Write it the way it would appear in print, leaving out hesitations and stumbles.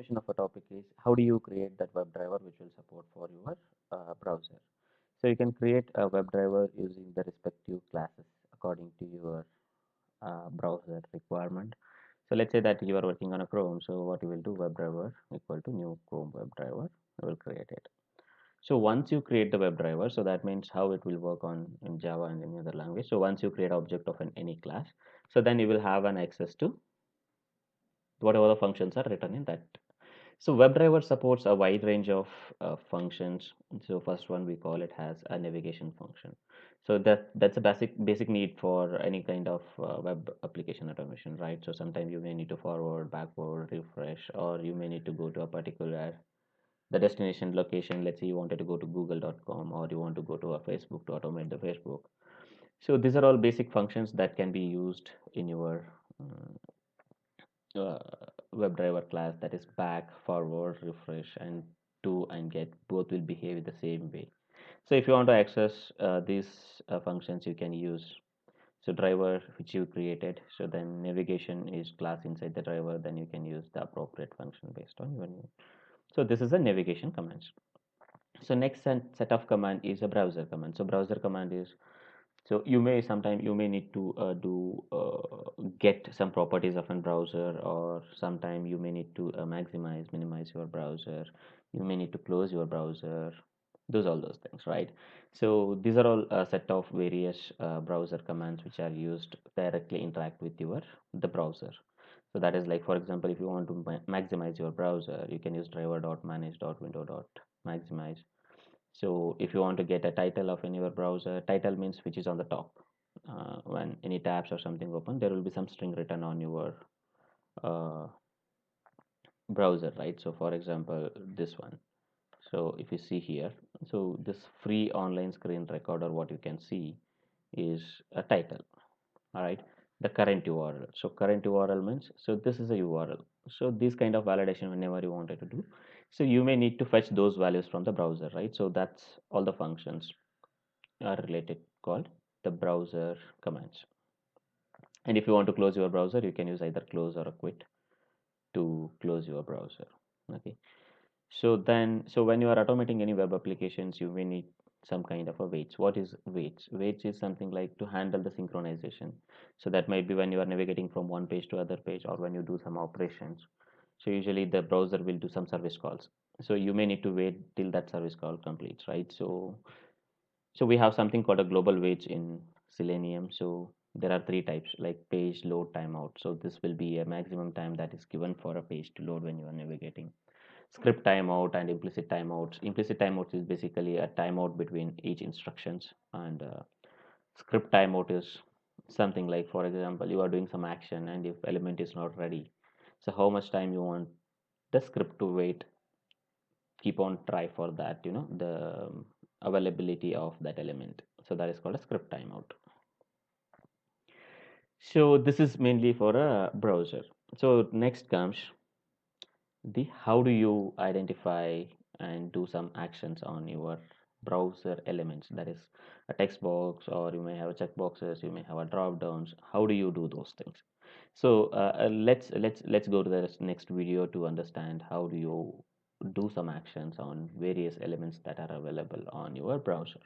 continuation of a topic is how do you create that WebDriver which will support for your browser. So you can create a WebDriver using the respective classes according to your browser requirement. So let's say that you are working on a Chrome. So what you will do, WebDriver equal to new Chrome WebDriver. You will create it. So once you create the WebDriver, so that means how it will work on in Java and any other language. So once you create object of any class, so then you will have an access to whatever the functions are written in that. So WebDriver supports a wide range of functions. So first one we call it has a navigation function. So that's a basic need for any kind of web application automation, right? So sometimes you may need to forward, backward, refresh, or you may need to go to a particular the destination location. Let's say you wanted to go to google.com or you want to go to a Facebook to automate the Facebook. So these are all basic functions that can be used in your uh, WebDriver class, that is back, forward, refresh, and to and get both will behave the same way. So if you want to access these functions, you can use so driver which you created. So then navigation is class inside the driver. Then you can use the appropriate function based on your name. So this is a navigation command. So next set of command is a browser command. So browser command is so you may sometime you may need to do get some properties of a browser, or sometime you may need to maximize minimize your browser. You may need to close your browser, those all those things, right? So these are all a set of various browser commands which are used directly interact with your the browser. So that is like, for example, if you want to maximize your browser, you can use driver.manage.window.maximize. So if you want to get a title of any your browser, title means which is on the top. When any tabs or something open, there will be some string written on your uh, browser, right? So for example, this one. So if you see here, so this free online screen recorder, what you can see is a title, all right? The current URL. So current URL means, so this is a URL. So this kind of validation whenever you wanted to do. So you may need to fetch those values from the browser, right? So that's all the functions are related called the browser commands. And if you want to close your browser, you can use either close or a quit to close your browser. Okay. So when you are automating any web applications, you may need some kind of a waits. What is waits? Waits is something like to handle the synchronization. So that might be when you are navigating from one page to other page, or when you do some operations. So usually the browser will do some service calls. So you may need to wait till that service call completes, right? So we have something called a global wait in Selenium. So there are three types like page load timeout. So this will be a maximum time that is given for a page to load when you are navigating. Script timeout and implicit timeouts. Implicit timeouts is basically a timeout between each instructions, and script timeout is something like, for example, you are doing some action and if element is not ready, so how much time you want the script to wait, keep on try for that, the availability of that element. So that is called a script timeout. So this is mainly for a browser. So next comes the how do you identify and do some actions on your browser elements, that is a text box, or you may have a checkboxes, you may have a drop downs. How do you do those things? So let's go to the next video to understand how do you do some actions on various elements that are available on your browser.